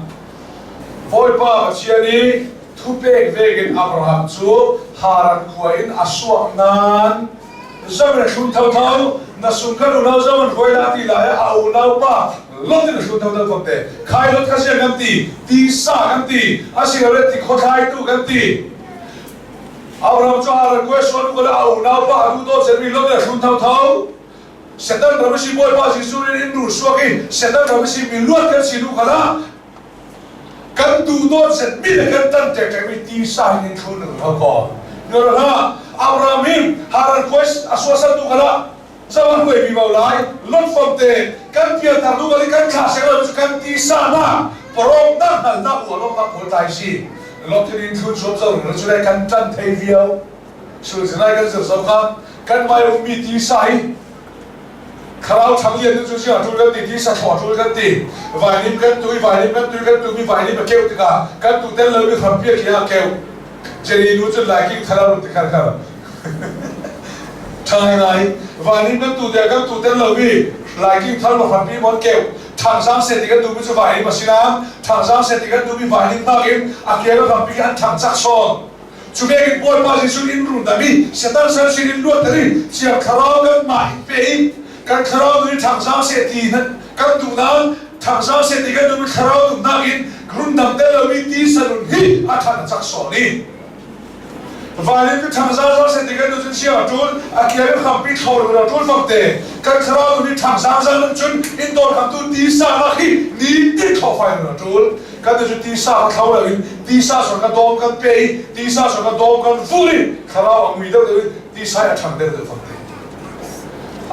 boy pa pasien ni tu pe vegen Abraham chu haran khuain aswa nan zaman shun thau na sungkan unau zaman hoilati la ya unau pa lotin shun thau famte khai lot khasia gamti ti sa gamti asigare ti khothai tu gamti Abraham cho har question ko la au na pa du do servi lo de sun thau thau setan ramasi boy pa jisu in ru swaki setan ramasi mi luat kan silu khala kan du do set mi le kan tan te mi ti sa ni thun ha ko no ha Abraham har quest aswasa du khala zaman ko bi mau lai lot from te kan pia tar du gali kan kha se lo kan ti sa na porong dan hal na u lo ma ko tai si lot in thun so zo no chule kan tan thei viau su zai kan so so kan mai u mi ti sai khao chang ye nu chu tu kan ti sa thwa tu kan ti vai nim kan tu mi vai nim keu ti kan tu tel lo bi kham pia kia keu jeri nu chu lai ki khara ru ti khar khar thang nai vai nim kan tu tel lo bi lai ki thar lo kham pi mon keu thang sang se ti kan tu bi chu vai nim asina thang sang se ti kan tu bi vai nim na kim a ke lo kham pi an thang chak so chu be ki boy pa ji su in ru da bi setan sa si in lu tari chia khara kan mai pe kan kharau ni thang sang se ti na kan tu na thang sang se ti kan tu kharau tu na in grun dam te lo mi ti salun hi a than chak so ni vale tu thang sang se ti kan tu sia tul a kia kham pi thor ro tul fam te kan kharau ni thang sang chun in dor kham tu ti sa ma hi ni ti tho fai ro tul kan tu ti sa thau lo in ti sa so ka dom kan pe ti sa so ka dom kan fuli kharau ang mi do ti sa a thang de do fam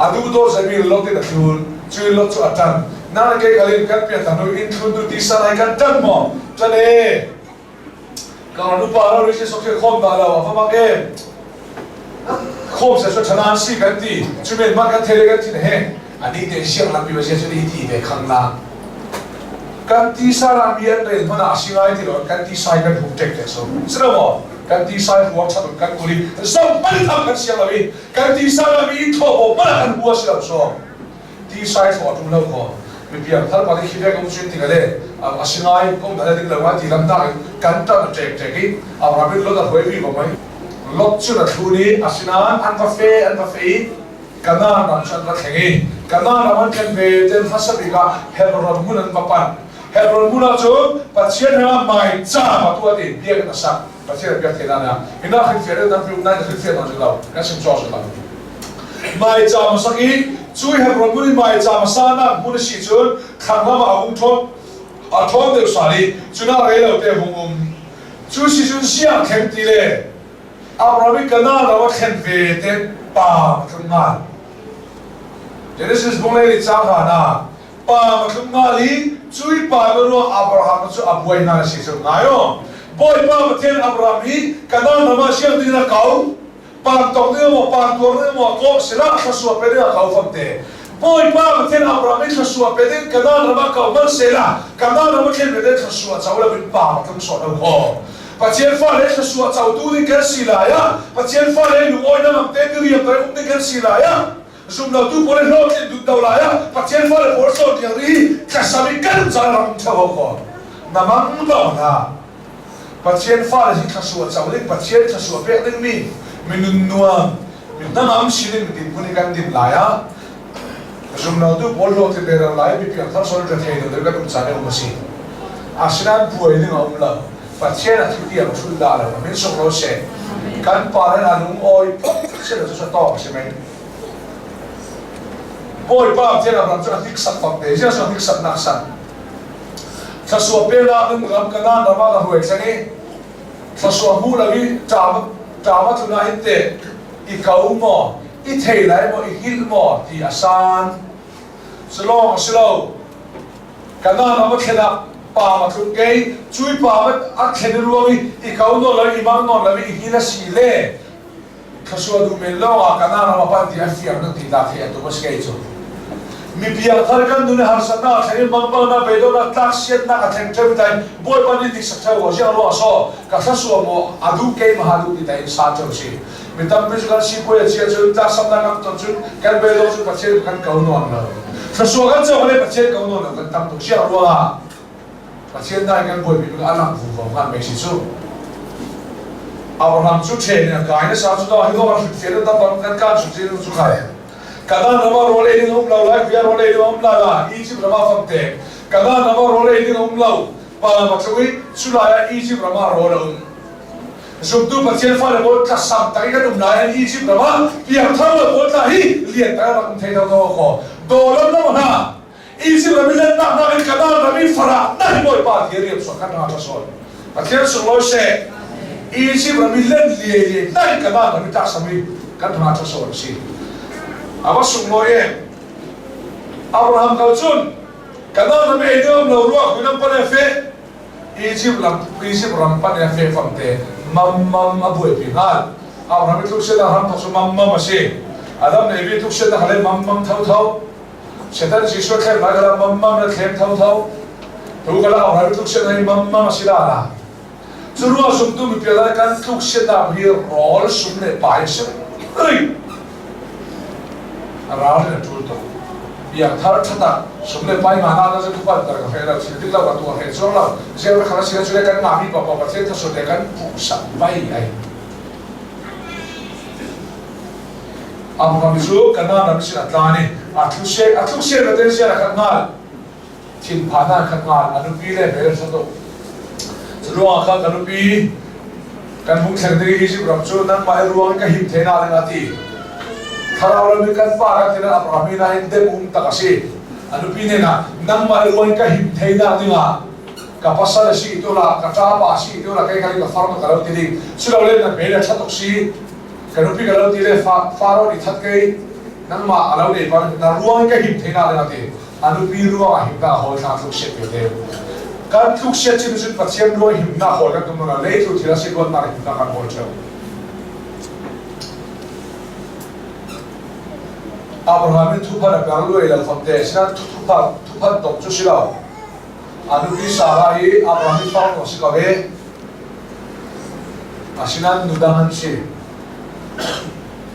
adu do sabi lote da thul chui lot chu atan na ke kalin kan pia tanu in thun du ti sa nai kan tan mo chane ka nu pa ro ri se sok se khom da la wa ma ke khom se so chanan si kan ti chumen ma kan thele kan ti ne he ani de siang la pi ba se chu ti de khang na kan ti sa la mi an re ma na asingai ti ro kan ti sai kan hu tek te so sra mo kan ti sai huang cha kan kuli so bal tham kan siang la wi kan ti sa la mi tho bo ma kan bua sia so ti sai tho tu lo ko mi pia thal pa ki ve ko chin ti gale asingai ko da de la wa ti lam da kan ta tek tek ki a ra bi lo da hoi bi ba mai lot chu na thu ni asinan an pa fe kana na chan la thenge kana na man kan ve ten hasabi ka hebron mun an papan hebron mun a chu pathian ha mai cha ma tu ati bia ka sa pathian bia thela na ina khit fere dan pi na khit fere na lo ka sim cho sa mai cha ma saki chui hebron mun mai cha ma sa na mun si chu khang ma hung thon a thon de sari chuna re lo te hum chu si chu sia khem ti le Abraham kana na wa khen ve te pa thunga Genesis bongleri changha na pa thunga li chui pa ro Abraham chu abuai na si chu na yo boy pa ten Abraham hi kana na ma siang dina kau pa tong ne mo pa tor ne mo ko sila khaswa pe na kau famte boy pa ten Abraham hi khaswa pe den kana na ma kau man sela kana na ma khen pe den khaswa chawla bin pa thung so na ho Patien fa le khaswa chaw tu ni kan sila ya patien fa le lu oi na mam te ri ya pa ni kan sila ya Zoom na tu pore lo te du daula ya patien fa le por so ti ri kasami kan cha ram thaw ko namang ba na patien fa le khaswa chaw le patien khaswa pe ding mi minun nuwa min na am silin din puni kan din la ya Zoom na tu por lo te be ra la bi pi kan so le te de ga tu cha ne o si asinan puai ni ngom la patien a tu ti am chul da la min so ro se kan pa ren anung oi se lo so to se men Boy pa tiyan abram chu atik sak fak te sia so atik sak nak san thasua pe na ng ram kana na ma la huek sangi thasua hu la wi ta tu na hinte I kau mo I thei lai mo I hil mo ti asan silo kana na ma khela pa ma thun ke chui pa ma a khen ru wi I kau no la I mang no la wi I hila si le thasua du men lo a kana na ma pa ti a fiam na ti da the to mas ke chu mi biang thar kan dun har sana thai mang bang na bedo na tak siat na ka theng theu tai boy pani dik sak thau ja ro so ka sa su mo adu ke ma hadu ti tai sa thau si mi tam pe kan si ko ya chia chu ta sam na kam to chu kan bedo chu pa che kan kau no na sa su kan cha le pa che kau no na kan tam to sia ro la pa che na kan boy bi ka anak vu ko kan me si chu Abraham chu che ne ka ina sa chu da hi do ra fi da ban kan ka chu chu khai Kada nama role ini ngomlau lah, biar role ini ngomlau lah. Egypt ramah famte. Kada nama role ini ngomlau. Pada maksudnya sulaya Egypt ramah role. Zoom tu pathian fa le bol ka sam tai ka dum lai an Egypt lama piang thang le bol ta hi lian ta ram thei do ko dolam na na Egypt la milen na in kanal na mi fara na hi boy pa hi riam so kan na ta so pathian so lo se Egypt la milen li na in kanal na mi ta sami kan na ta so si aba sum lo ye Abraham kalchun kanal na me dom lo ruwa kunam pa ne fe Egypt ram pa ne fe famte mam abu epinal Abraham itu sudah ram tak mam masih Adam Nabi itu sudah halal mam thau setan Yesus khem lagala mam na khem thau tu kala Abraham itu sudah mam masih lah Jurua sumtu mi piala kan tu sudah bir rol sumne pai se oi Abraham itu tu yang thar thata sumne pai mana ada tu pada ka fera sidik la tu he sola saya kalau sudah kan nabi bapa pasal tu sudah kan pusat pai ai Abraham itu karena nabi sudah tani atlu share betul share kenal tin pana kenal anu pilih ber satu ruang kan anu pi kan mung sendiri isi berapcu dan mai ruang ka him thena lengati kalau orang kan para kita Abraham ini hinde takasi anu pi na nang mai ruang ka him thena dinga kapasal si itulah kata apa si itulah kayak kali ka farm kalau tadi sudah boleh nak beda satu si Kanupi kalau tidak faro di thak kay nang ma alaw ni par na ruang ka him thena le ate anu pi ruang him na hol na thuk set yote kan thuk set chin sun pathian ruang him na hol ka tum na le thu thira se gon na him na kan hol chau Abraham thu par garlo ila famte sina thu par tok chu sila anu pi sarai Abraham fa no si ka ve asinan nudangan si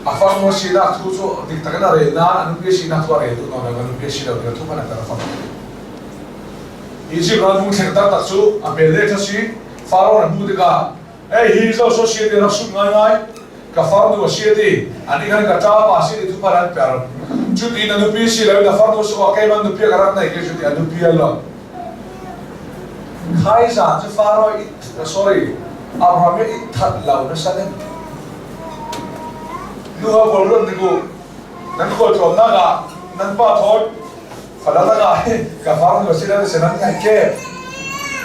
Afar mo sila tuso diktakan na rin na anu pia sina tuwa rin no anu pia sila rin tu mana tara fam Isi ran mung sekta taksu apele tasi faro na budika hi zo so siete rasu ngai ka faro no siete ani kan ka ta pa si tu paran per juti na anu pia sila da faro so ka man anu pia karan na ke juti anu pia lo khai sa tu faro sorry Abraham it that law na sa Nuha bolon niku nan ko to naga nan pa thot fala naga ka farm lo sila senan ka ke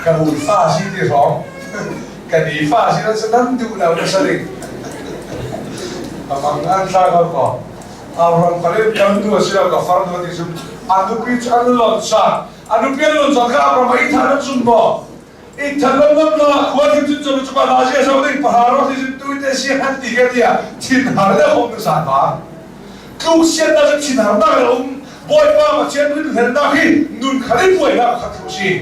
ka ul fa si ti rom ka ni fa si na senan du la na sari amang an sa ko Abraham kale kam du sila ka farm lo ti sum anu pi chan lo sa anu pi lo sa ka Abraham ai tharan sum bo एक थलन नमला खुआती तुझ जो चुका लाजे ऐसा होता है पहाड़ों से जो तू इतने सी हट दिखे दिया चिन्हारे हों तो साधा क्यों शेर ना जब चिन्हार ना करो बॉय पा बच्चे तो लड़ना ही नून खरीद हुए ना खतरोशी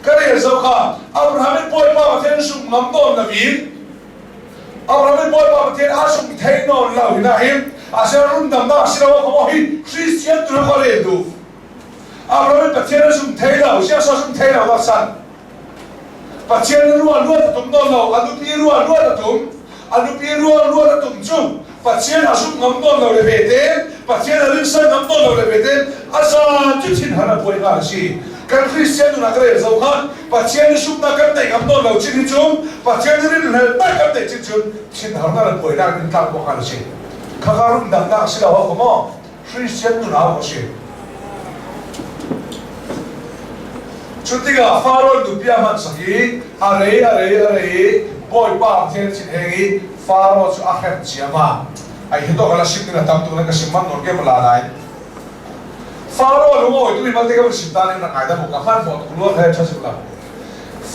करे ऐसा का अब हमें बॉय पा बच्चे ने सुन नम्बो नवीन अब हमें बॉय पा बच्चे ने आशुम थे नो लाउ ना ही आशा रुन दमना आशा वो कमो ही क्रिश्चियन तो करे दो अब हमें बच्चे ने सुन थे लाउ शेर सुन थे लाउ Vasan Patien ruang tum non lo anu pi ruang tum anu pi ruang tum chu patien asuk ngam non lo le bete patien aling sa ngam non lo le bete asa chu chin hana poi ga si kan Christian na kre zo khan patien suk na kan nei ngam non lo chin chu patien rin na ta kan nei chin hana na poi na kan ta ko khan si khagarum dang na si la ho mo Christian na ho si Chutiga faro dupia man saki are boy pa thiên chin hegi faro chu akhem chiama ai hito kala simna tam tu na kasimman nor ke mala nai faro lungo tu mi malte ka simtani na kaida mo ka fan fo lu kha cha sikla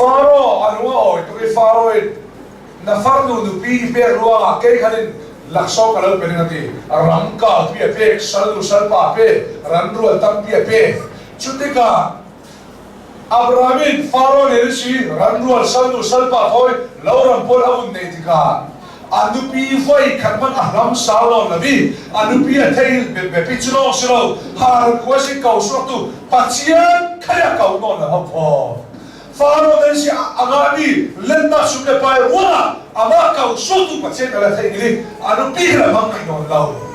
faro alungo tu faro na fardu dupi pe ruwa ke khalin lakso kala penati ramka pi pe salu salpa pe ranru tam pi pe chutiga Abrahamin faro ne si ranrual saldu salpa thoi lauram pol abun nei tika anupi foi khatman ahram salo nabi anupi athei be pichno silo har kwasi kausotu pachian khaya kau no na ho faro ne si agami lenna sumle pai wa ama kausotu pachian kala thei ni anupi la mang no lau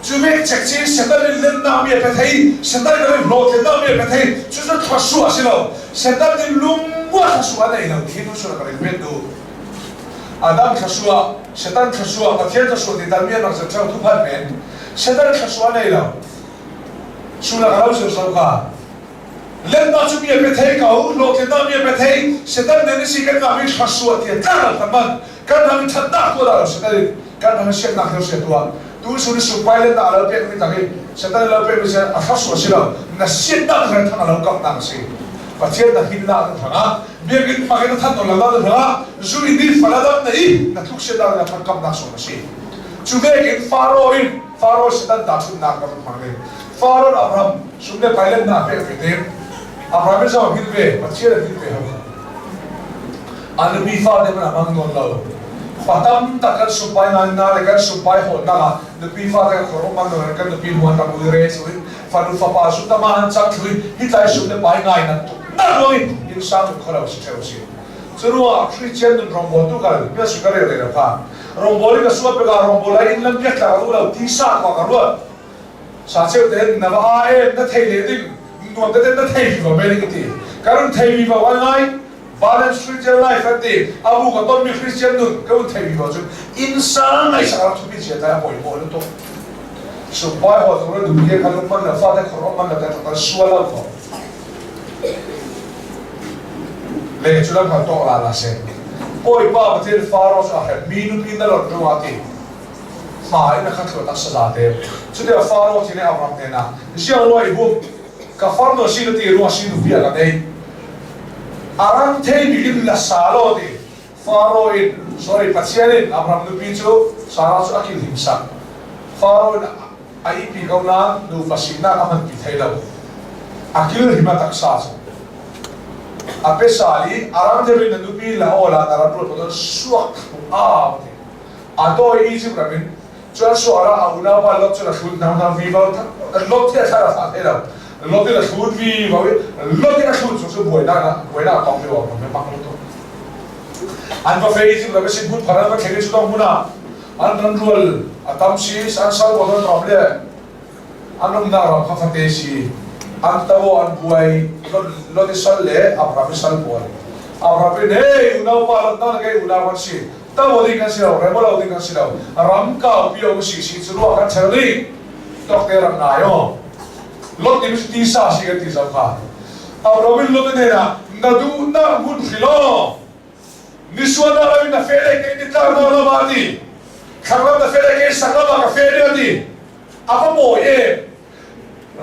Jumek cekci setan len nami apa thai setan kalau blok setan nami apa thai justru khasua silo setan di lumwa khasua dai na khidu sura kali bedo Adam khasua Satan khasua pathian khasua di dalmian nak chau thu phan men Satan khasua nei lo sula kalau so ka len na chu mi pe thei ka u lo ke na mi pe thei Satan ne si kan na mi khasua ti ta ta man kan na mi thanda ko la Satan kan na se na khasua tua tu su ni su pai len na lo pe mi ta ke Satan lo pe mi se a khasua si lo na se na ka ta lo ka ta si pathian na hin na thanga biagin magin than no la da thanga zui ni falada nei na thuk se da na thang kam na so si chu be gin faro Satan da chu na ka ma ne faro Abraham sumne pailen na pe pe de Abraham sa hin be pathian hin be ha an bi fa de na mang non lo patam takkan supai na le kan supai ho na de bi fa de ko mang no kan de bi mo ta mu re so fa nu fa pa su ta ma han chak thui hi tai su de pai ngai na na loi in sang ko la si theu si churua Christian dun rombo tu kal pe su kare le pa rombo le ka su pe ka rombo la in lam pek la ru la ti sa ka ka ru sa che de na ba e na thei le ding no de na thei ba me ni ti karun thei ba wa ngai balance Christian life at the abu ka ton mi Christian dun ka thei ba chu in sang ai sa tu bi che ta poi mo le to su pai ho to le du ye ka lu man na fa de ko man na ta su la ko le chulam ka to la se oi pa batil faro sa ha minu pin da lo ati ma ina khat lo ta sala te chu de faro ti ne Abraham te na sia lo ai bu ka fardo si ti ru si du bia ka dei aram te bigin la salo de faro in sorry pasiale Abraham nu pin chu sara chu akil himsa faro ai pi kauna nu pasina ka man pi thailo akil hima tak sa ape sali aram de bin nupi la ola na rapro to suak a ato Egypt ramin chua suara auna ba lot chula khun na vi ba lot ya thara sa era lot ya khun vi ba lot ya khun so boi na tong lo me pak to an ba fe Egypt ramin sin bun phara ba khege chu dong muna an ran rul atam si san sal bo don roble anum na ra kha fa te si an tawo an buai lo de sal le Abraham sal buai Abraham ne una pa na ke una pa si tawo di kan si ra mo lo di kan si ra ram ka pi o si chu ro kan chali tok te ram na yo lo de ti sa si ke ti sa kha Abraham lo de na du na mun khilo ni suana ra na fere ke ni ta no ma di khara da fere ke sa ka fere di apa mo ye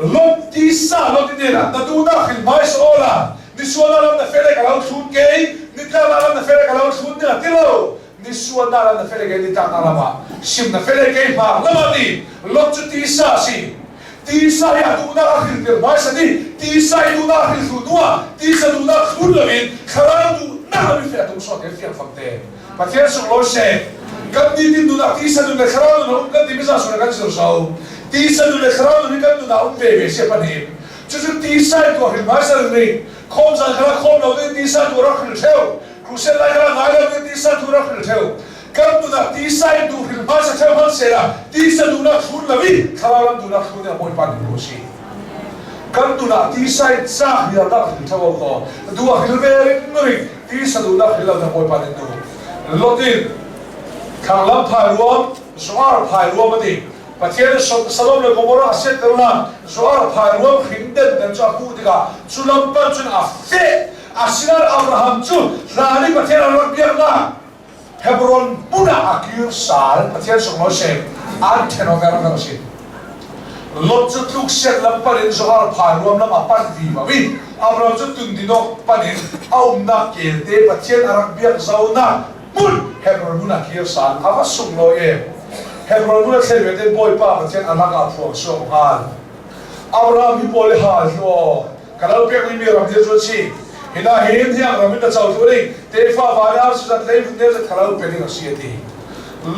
lot ti sa lot ti na du na khil mai sola ni suana lam na fere ka lau thun ke ni tla lam na fere ka lau thun na ti lo ni suana lam na fere ke ni ta na lama sim na fere ke ma lama di lot ti sa si ti sa ya du na khil ke mai sa di ti sa du na khil thu nuwa ti sa du na khul lamin khara du na mi fe tu so ke fiang fam te ma tian su lo se kam ni du na ti sa du na khara du na ti mi sa su na kan so so ti sa du le khara du kan du na um be se pa ni chu chu ti sa du hil ma sa ni khom sa khara khom lo de ti sa du ra khil theu ku se la khara ngai lo de ti sa du ra khil theu kam du na ti sa du hil ma sa theu man se la ti sa du na khun la vi khara lam du na khun ya moi pa ni ko si kam du na ti sa sa ya da khil theu ko du hil be ngri ti sa du na khil la moi pa ni no lo tin khang lam phai ruam zwar phai ruam ati pathian salom le gomora aset teruna zoar phai ruam khinden dan cha ku diga chulam pa chun a fe asinar Abraham chu rani pathian ro biarna Hebron puna akir sal pathian songlo se an theno vera vera si lot chu tluk set lam parin zoar phai ruam lam apan vi ma wi Abraham chu tun dinok panin aum na kelte pathian arak biak zauna mun Hebron puna akir sal ava songlo e Hebron puna thlebe te boy pa pathian alaka thuang so han Abraham hi bole ha lo kalau pek ni mi ram dia chu chi hina hin thiang ram ta chau thu ri te fa va ya su zat lei ne za kalau pe ni si ti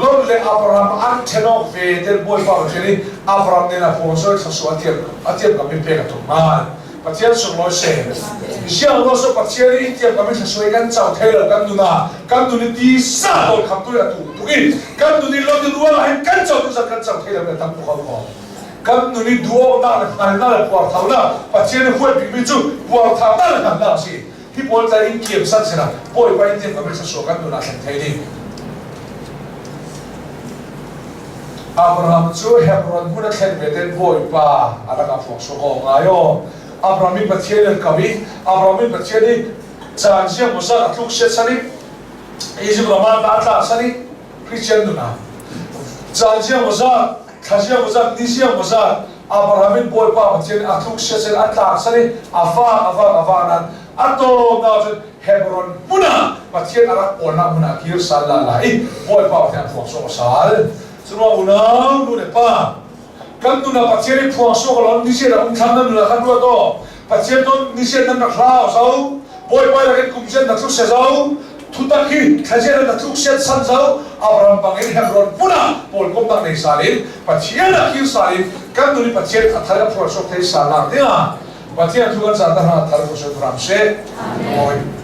lol le Abraham an theno ve te boy pa ni Abraham ne na pho so sa su atiam ka mi pe ka to man pathian su lo se siang lo so pathian ri tiam ka mi sa su kan chau thei lo kan du na kan du ni ti sa lo kham tu ya tu ki kan du ni lo ni ruwa la hen kan chau tu sa kan chau thei lo tam tu ko kan nu ni duo na la puar thau na pathian ni huai bi chu puar thau na si hi pol ta in kiem san sina poi pa in te ka sa so kan du na san thei ni Abraham chu Hebron huna thlen veten voi pa alaka phok so ko ngayo Abraham pathian kawi Abraham pathian chan sia musa atluk se sani Egypt rama ta sani Christian duna chan sia musa khasia musa disia musa Abraham boy pa pathian atluk se atla sani ava nan ato na Hebron muna pathian arak ona muna kir sala lai boy pa pathian phok so sal semua unang nu lepa kan tu na pathian phok so kolon ni se ra thang na la khan to pathian to ni se na khla sao boy pa la ken kumchen na thu se sao thuta ki khaje na thu se san sao Abraham bangin Hebron muna pol kom tak nei salin pathian a kir salin kan tu ni pathian athara phok so thei sala dia pathian tu kan sa ta thar ko so ram se amen